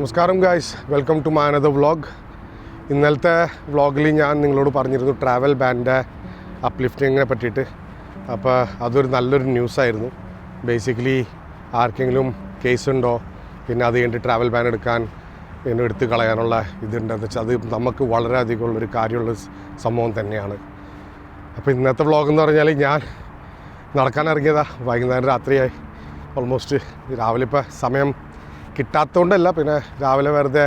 നമസ്കാരം guys, welcome to my another vlog. ഇന്നലത്തെ വ്ളോഗിൽ ഞാൻ നിങ്ങളോട് പറഞ്ഞിരുന്നു ട്രാവൽ ബാനിൻ്റെ അപ്ലിഫ്റ്റിങ്ങിനെ പറ്റിയിട്ട്. അപ്പോൾ അതൊരു നല്ലൊരു ന്യൂസായിരുന്നു. ബേസിക്കലി ആർക്കെങ്കിലും കേസുണ്ടോ, പിന്നെ അത് കഴിഞ്ഞിട്ട് ട്രാവൽ ബാൻ എടുത്ത് കളയാനുള്ള ഇതുണ്ടെന്ന് വെച്ചാൽ അത് നമുക്ക് വളരെയധികം ഉള്ളൊരു കാര്യമുള്ള സംഭവം തന്നെയാണ്. അപ്പോൾ ഇന്നത്തെ വ്ളോഗ് എന്ന് പറഞ്ഞാൽ ഞാൻ നടക്കാൻ ഇറങ്ങിയതാ, വൈകുന്നേരം രാത്രിയായി. ഓൾമോസ്റ്റ് രാവിലെ ഇപ്പോൾ സമയം കിട്ടാത്തതുകൊണ്ടല്ല, പിന്നെ രാവിലെ വെറുതെ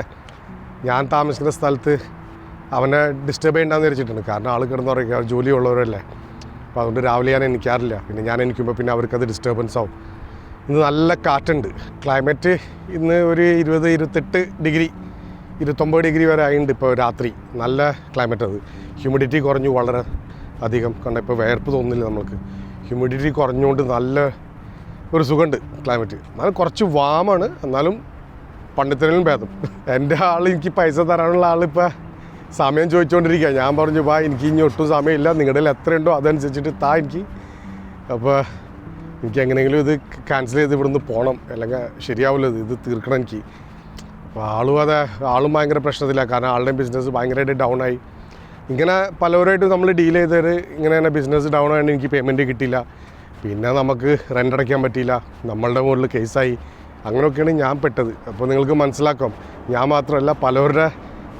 ഞാൻ താമസിക്കുന്ന സ്ഥലത്ത് അവനെ ഡിസ്റ്റർബ് ചെയ്യണ്ടെന്ന് വിചാരിച്ചിട്ടുണ്ട്. കാരണം ആൾ കിടന്നുറങ്ങുക, ജോലിയുള്ളവരല്ലേ. അപ്പോൾ അതുകൊണ്ട് രാവിലെ ഞാൻ എണീക്കാറില്ല. പിന്നെ ഞാൻ എണീക്കുമ്പോൾ പിന്നെ അവർക്കത് ഡിസ്റ്റർബൻസ് ആവും. ഇന്ന് നല്ല കാറ്റുണ്ട്. ക്ലൈമറ്റ് ഇന്ന് ഒരു 20-28 ഡിഗ്രി 29 ഡിഗ്രി വരെ ആയിട്ടുണ്ട് ഇപ്പോൾ രാത്രി. നല്ല ക്ലൈമറ്റ്. അത് ഹ്യൂമിഡിറ്റി കുറഞ്ഞു വളരെ അധികം. കണ്ട ഇപ്പോൾ വേർപ്പ് തോന്നുന്നില്ല നമ്മൾക്ക്. ഹ്യൂമിഡിറ്റി കുറഞ്ഞുകൊണ്ട് നല്ല ഒരു സുഖമുണ്ട് ക്ലൈമറ്റ്. എന്നാലും കുറച്ച് വാമാണ്, എന്നാലും പണ്ടത്തിനും ഭേദം. എൻ്റെ എനിക്ക് പൈസ തരാനുള്ള ആളിപ്പോൾ സമയം ചോദിച്ചുകൊണ്ടിരിക്കുക. ഞാൻ പറഞ്ഞു, എനിക്ക് ഇനി ഒട്ടും സമയമില്ല, നിങ്ങളുടെ കയ്യിൽ എത്രയുണ്ടോ അതനുസരിച്ചിട്ട് എനിക്ക്. അപ്പോൾ എനിക്ക് എങ്ങനെയെങ്കിലും ഇത് ക്യാൻസൽ ചെയ്ത് ഇവിടുന്ന് പോകണം, അല്ലെങ്കിൽ ശരിയാവില്ല, ഇത് തീർക്കണം എനിക്ക്. അപ്പോൾ ആളും ഭയങ്കര പ്രശ്നത്തില്ല. കാരണം ആളുടെയും ബിസിനസ് ഭയങ്കരമായിട്ട് ഡൗൺ ആയി. ഇങ്ങനെ പലവരായിട്ട് നമ്മൾ ഡീൽ ചെയ്തത് ഇങ്ങനെ തന്നെ ബിസിനസ് ഡൗൺ ആയതുകൊണ്ട് എനിക്ക് പേയ്മെൻറ്റ് കിട്ടിയില്ല. പിന്നെ നമുക്ക് റെൻ്റ് അടയ്ക്കാൻ പറ്റിയില്ല, നമ്മളുടെ മുകളിൽ കേസായി. അങ്ങനെയൊക്കെയാണ് ഞാൻ പെട്ടത്. അപ്പോൾ നിങ്ങൾക്ക് മനസ്സിലാക്കാം, ഞാൻ മാത്രമല്ല പലവരുടെ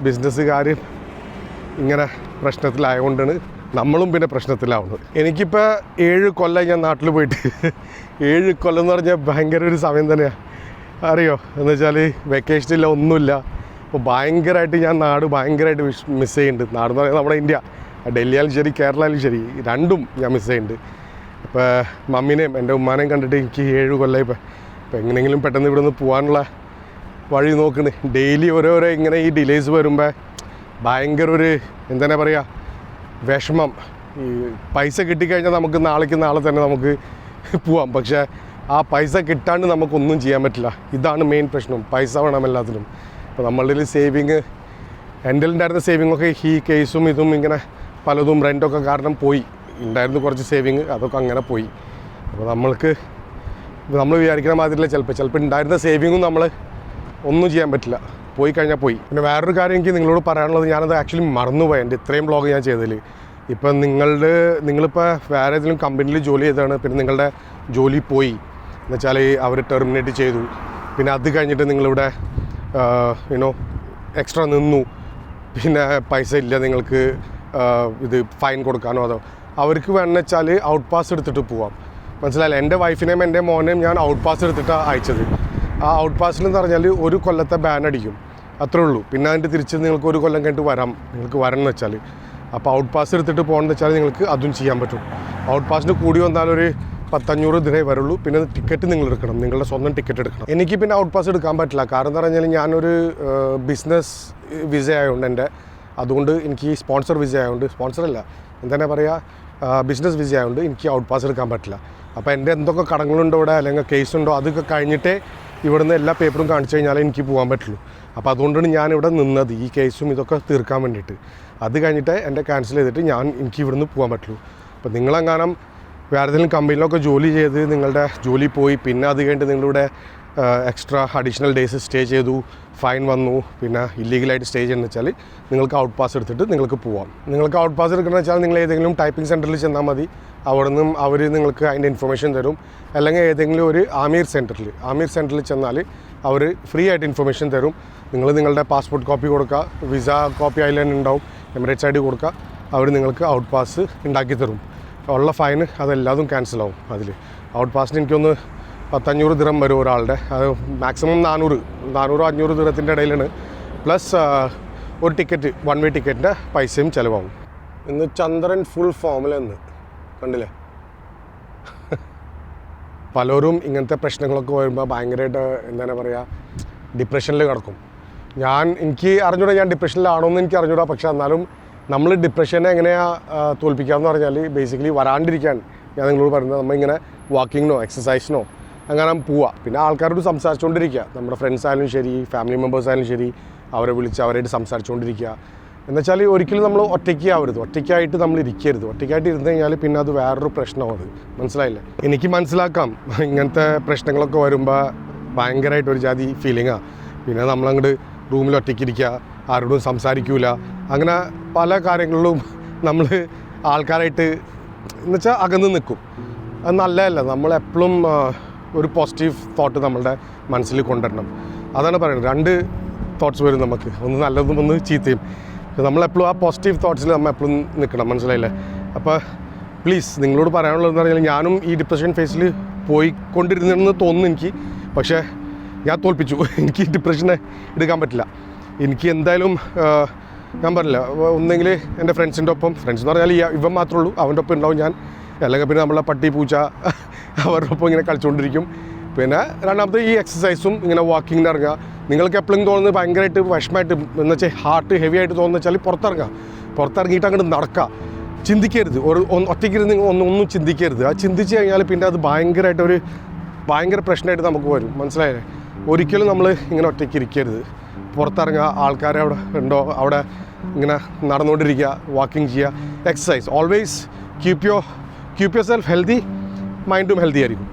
ബിസിനസ്സുകാർ ഇങ്ങനെ പ്രശ്നത്തിലായതുകൊണ്ടാണ് നമ്മളും പിന്നെ പ്രശ്നത്തിലാവുന്നത്. എനിക്കിപ്പോൾ 7 കൊല്ലം ഞാൻ നാട്ടിൽ പോയിട്ട്. 7 കൊല്ലം എന്ന് പറഞ്ഞാൽ ഭയങ്കര ഒരു സമയം തന്നെയാണ്, അറിയോ. എന്ന് വെച്ചാൽ വെക്കേഷനില്ല, ഒന്നുമില്ല. അപ്പോൾ ഭയങ്കരമായിട്ട് ഞാൻ നാട് ഭയങ്കരമായിട്ട് മിസ് ചെയ്യുന്നുണ്ട്. നാടെന്ന് പറയുന്നത് നമ്മുടെ ഇന്ത്യ, ഡൽഹിയാലും ശരി കേരളയിലും ശരി, രണ്ടും ഞാൻ മിസ് ചെയ്യുന്നുണ്ട്. ഇപ്പോൾ മമ്മീനെയും എൻ്റെ ഉമ്മാനെയും കണ്ടിട്ട് എനിക്ക് 7 കൊല്ലമായി. ഇപ്പോൾ എങ്ങനെയെങ്കിലും പെട്ടെന്ന് ഇവിടെ നിന്ന് പോകാനുള്ള വഴി നോക്കണ്. ഡെയിലി ഓരോരോ ഇങ്ങനെ ഈ ഡിലേസ് വരുമ്പോൾ ഭയങ്കര ഒരു എന്താ പറയുക, വിഷമം. ഈ പൈസ കിട്ടിക്കഴിഞ്ഞാൽ നമുക്ക് നാളെ തന്നെ നമുക്ക് പോവാം. പക്ഷേ ആ പൈസ കിട്ടാണ്ട് നമുക്കൊന്നും ചെയ്യാൻ പറ്റില്ല. ഇതാണ് മെയിൻ പ്രശ്നം. പൈസ വേണം എല്ലാത്തിനും. അപ്പോൾ നമ്മളുടെ സേവിങ്, എൻ്റെ ഉണ്ടായിരുന്ന സേവിങ്ങൊക്കെ ഈ കേസും ഇതും ഇങ്ങനെ പലതും റെൻറ്റൊക്കെ കാരണം പോയി. ഉണ്ടായിരുന്നു കുറച്ച് സേവിങ്, അതൊക്കെ അങ്ങനെ പോയി. അപ്പോൾ നമ്മൾ വിചാരിക്കുന്ന മാതിരില്ല. ചിലപ്പോൾ ഉണ്ടായിരുന്ന സേവിങ്ങും നമ്മൾ ഒന്നും ചെയ്യാൻ പറ്റില്ല, പോയി കഴിഞ്ഞാൽ പോയി. പിന്നെ വേറൊരു കാര്യം എനിക്ക് നിങ്ങളോട് പറയാനുള്ളത്, ഞാനത് ആക്ച്വലി മറന്നുപോയി എൻ്റെ ഇത്രയും വ്ളോഗ് ഞാൻ ചെയ്തതിൽ. ഇപ്പം നിങ്ങളിപ്പോൾ വേറെ ഏതെങ്കിലും കമ്പനിയിൽ ജോലി ചെയ്തതാണ്, പിന്നെ നിങ്ങളുടെ ജോലി പോയി എന്നുവെച്ചാൽ അവർ ടെർമിനേറ്റ് ചെയ്തു. പിന്നെ അത് കഴിഞ്ഞിട്ട് നിങ്ങളിവിടെ എക്സ്ട്രാ നിന്നു, പിന്നെ പൈസ ഇല്ല നിങ്ങൾക്ക് ഇത് ഫൈൻ കൊടുക്കാനോ അതോ അവർക്ക് വേണമെന്ന് വെച്ചാൽ ഔട്ട് പാസ് എടുത്തിട്ട് പോവാം. മനസ്സിലായില്ല. എൻ്റെ വൈഫിനെയും എൻ്റെ മോനെയും ഞാൻ ഔട്ട് പാസ് എടുത്തിട്ടാണ് അയച്ചത്. ആ ഔട്ട് പാസിലെന്ന് പറഞ്ഞാൽ 1 കൊല്ലത്തെ ബാൻ അടിക്കും, അത്രേ ഉള്ളൂ. പിന്നെ അതിൻ്റെ തിരിച്ച് നിങ്ങൾക്ക് 1 കൊല്ലം കഴിഞ്ഞിട്ട് നിങ്ങൾക്ക് വരണം എന്ന് വെച്ചാൽ. അപ്പോൾ ഔട്ട് പാസ് എടുത്തിട്ട് പോകണമെന്ന് വെച്ചാൽ നിങ്ങൾക്ക് അതും ചെയ്യാൻ പറ്റും. ഔട്ട് പാസിന് കൂടി വന്നാലൊരു 1,500 ദിനേ വരുള്ളൂ. പിന്നെ ടിക്കറ്റ് നിങ്ങൾ എടുക്കണം, നിങ്ങളുടെ സ്വന്തം ടിക്കറ്റ് എടുക്കണം. എനിക്ക് പിന്നെ ഔട്ട് പാസ് എടുക്കാൻ പറ്റില്ല. കാരണം എന്ന് പറഞ്ഞാൽ ഞാനൊരു ബിസിനസ് വിസ ആയതുകൊണ്ട് അതുകൊണ്ട് എനിക്ക് സ്പോൺസർ വിസ ആയതുകൊണ്ട്, സ്പോൺസറല്ല എന്താ പറയുക, ബിസിനസ് വിസ ആയതുകൊണ്ട് എനിക്ക് ഔട്ട് പാസ് എടുക്കാൻ പറ്റില്ല. അപ്പോൾ എൻ്റെ എന്തൊക്കെ കടങ്ങളുണ്ടോ ഇവിടെ, അല്ലെങ്കിൽ കേസുണ്ടോ, അതൊക്കെ കഴിഞ്ഞിട്ടേ ഇവിടുന്ന് എല്ലാ പേപ്പറും കാണിച്ചു കഴിഞ്ഞാലേ എനിക്ക് പോകാൻ പറ്റുള്ളൂ. അപ്പോൾ അതുകൊണ്ടാണ് ഞാനിവിടെ നിന്നത്, ഈ കേസും ഇതൊക്കെ തീർക്കാൻ വേണ്ടിയിട്ട്. അത് കഴിഞ്ഞിട്ട് എൻ്റെ ക്യാൻസൽ ചെയ്തിട്ട് എനിക്ക് ഇവിടുന്ന് പോകാൻ പറ്റുള്ളൂ. അപ്പോൾ നിങ്ങളെങ്ങാനും വേറെ ഏതെങ്കിലും കമ്പനിയിലൊക്കെ ജോലി ചെയ്ത് നിങ്ങളുടെ ജോലി പോയി, പിന്നെ അത് കഴിഞ്ഞിട്ട് നിങ്ങളുടെ എക്സ്ട്രാ അഡീഷണൽ ഡേയ്സ് സ്റ്റേ ചെയ്തു, ഫൈൻ വന്നു, പിന്നെ ഇല്ലീഗലായിട്ട് സ്റ്റേ ചെയ്യുന്നത് വെച്ചാൽ നിങ്ങൾക്ക് ഔട്ട് പാസ് എടുത്തിട്ട് നിങ്ങൾക്ക് പോവാം. നിങ്ങൾക്ക് ഔട്ട് പാസ് എടുക്കണമെന്ന് വെച്ചാൽ നിങ്ങൾ ഏതെങ്കിലും ടൈപ്പിംഗ് സെൻറ്ററിൽ ചെന്നാൽ മതി. അവിടെ നിന്നും അവർ നിങ്ങൾക്ക് അതിൻ്റെ ഇൻഫർമേഷൻ തരും. അല്ലെങ്കിൽ ഏതെങ്കിലും ഒരു ആമീർ സെൻറ്ററിൽ ചെന്നാൽ അവർ ഫ്രീ ആയിട്ട് ഇൻഫർമേഷൻ തരും. നിങ്ങളുടെ പാസ്പോർട്ട് കോപ്പി കൊടുക്കുക, വിസ കോപ്പി അതിൽ തന്നെ ഉണ്ടാവും, എമിറേറ്റ്സ് ID കൊടുക്കുക, അവർ നിങ്ങൾക്ക് ഔട്ട് പാസ് ഉണ്ടാക്കി തരും. ഉള്ള ഫൈന് അതെല്ലാതും ക്യാൻസലാവും. അതിൽ ഔട്ട് പാസിന് എനിക്കൊന്ന് 1,500 ദിറം വരും ഒരാളുടെ. അത് മാക്സിമം 400-500 ദിറത്തിൻ്റെ ഇടയിലാണ്. പ്ലസ് ഒരു ടിക്കറ്റ്, 1 വേ ടിക്കറ്റിൻ്റെ പൈസയും ചിലവാകും. ഇന്ന് ചന്ദ്രൻ ഫുൾ ഫോമിലെന്ന് കണ്ടില്ലേ. പലരും ഇങ്ങനത്തെ പ്രശ്നങ്ങളൊക്കെ വരുമ്പോൾ ഭയങ്കരമായിട്ട് എന്താണ് പറയുക, ഡിപ്രഷനിൽ കിടക്കും. എനിക്ക് അറിഞ്ഞൂടാ ഞാൻ ഡിപ്രഷനിലാണോ എന്ന് എനിക്ക് അറിഞ്ഞൂടാ. പക്ഷേ എന്നാലും നമ്മൾ ഡിപ്രഷനെ എങ്ങനെയാണ് തോൽപ്പിക്കാമെന്ന് പറഞ്ഞാൽ ബേസിക്കലി വരാണ്ടിരിക്കാൻ ഞാൻ നിങ്ങളോട് പറയുന്നത്, നമ്മളിങ്ങനെ വാക്കിങ്ങിനോ എക്സസൈസിനോ അങ്ങനെ പോവുക. പിന്നെ ആൾക്കാരോട് സംസാരിച്ചുകൊണ്ടിരിക്കുക, നമ്മുടെ ഫ്രണ്ട്സ് ആയാലും ശരി, ഫാമിലി മെമ്പേഴ്സ് ആയാലും ശരി, അവരെ വിളിച്ച് അവരായിട്ട് സംസാരിച്ചുകൊണ്ടിരിക്കുക. എന്നുവെച്ചാൽ ഒരിക്കലും നമ്മൾ ഒറ്റയ്ക്കായിട്ട് നമ്മൾ ഇരിക്കരുത്. ഒറ്റയ്ക്കായിട്ട് ഇരുന്ന് കഴിഞ്ഞാൽ പിന്നെ അത് വേറൊരു പ്രശ്നമാണ്. അത് മനസ്സിലായില്ലേ. എനിക്ക് മനസ്സിലാക്കാം ഇങ്ങനത്തെ പ്രശ്നങ്ങളൊക്കെ വരുമ്പോൾ ഭയങ്കരമായിട്ടൊരു ജാതി ഫീലിങ്ങാണ്. പിന്നെ നമ്മളങ്ങോട്ട് റൂമിൽ ഒറ്റയ്ക്കിരിക്കുക, ആരോടും സംസാരിക്കൂല, അങ്ങനെ പല കാര്യങ്ങളിലും നമ്മൾ ആൾക്കാരായിട്ട് എന്നുവെച്ചാൽ അകന്ന് നിൽക്കും. അത് നല്ലതല്ല. നമ്മളെപ്പോഴും ഒരു പോസിറ്റീവ് തോട്ട് നമ്മളുടെ മനസ്സിൽ കൊണ്ടുവരണം. അതാണ് പറയുന്നത്. 2 തോട്ട്സ് വരും നമുക്ക്, ഒന്ന് നല്ലതും ഒന്ന് ചീത്തയും. നമ്മളെപ്പോഴും ആ പോസിറ്റീവ് തോട്ട്സിൽ നമ്മൾ എപ്പോഴും നിൽക്കണം, മനസ്സിലായില്ലേ? അപ്പോൾ പ്ലീസ് നിങ്ങളോട് പറയാനുള്ളതെന്ന് പറഞ്ഞാൽ ഞാനും ഈ ഡിപ്രഷൻ ഫേസിൽ പോയിക്കൊണ്ടിരുന്നെന്ന് തോന്നുന്നു എനിക്ക്. പക്ഷേ ഞാൻ തോൽപ്പിച്ചു. എനിക്ക് ഈ ഡിപ്രഷനെ എടുക്കാൻ പറ്റില്ല. എനിക്ക് എന്തായാലും ഞാൻ പറഞ്ഞില്ല, ഒന്നെങ്കിൽ എൻ്റെ ഫ്രണ്ട്സിൻ്റെ ഒപ്പം, ഫ്രണ്ട്സ് എന്ന് പറഞ്ഞാൽ ഇവൻ മാത്രമേ ഉള്ളൂ, അവൻ്റെ ഒപ്പം ഉണ്ടാവും ഞാൻ. അല്ലെങ്കിൽ പിന്നെ നമ്മളെ പട്ടി പൂച്ച അവരുടെ ഒപ്പം ഇങ്ങനെ കളിച്ചുകൊണ്ടിരിക്കും. പിന്നെ രണ്ടാമത്തെ ഈ എക്സസൈസും ഇങ്ങനെ വാക്കിങ്ങിന് ഇറങ്ങുക. നിങ്ങൾക്ക് എപ്പോഴും തോന്നുന്നത് ഭയങ്കരമായിട്ട് വിഷമമായിട്ട് എന്ന് വെച്ചാൽ ഹാർട്ട് ഹെവി ആയിട്ട് തോന്നുന്ന വെച്ചാൽ പുറത്തിറങ്ങിയിട്ട് അങ്ങോട്ട് നടക്കുക. ചിന്തിക്കരുത്, ഒറ്റയ്ക്കിരുന്ന് ഒന്നും ചിന്തിക്കരുത്. ആ ചിന്തിച്ച് കഴിഞ്ഞാൽ പിന്നെ അത് ഭയങ്കര പ്രശ്നമായിട്ട് നമുക്ക് വരും, മനസ്സിലായില്ലേ? ഒരിക്കലും നമ്മൾ ഇങ്ങനെ ഒറ്റയ്ക്ക് ഇരിക്കരുത്. പുറത്തിറങ്ങുക, ആൾക്കാരെ അവിടെ ഉണ്ടോ അവിടെ ഇങ്ങനെ നടന്നുകൊണ്ടിരിക്കുക, വാക്കിംഗ് ചെയ്യുക, exercise. Always keep yourself healthy, മൈൻഡും ഹെൽത്തി ആയിരിക്കും.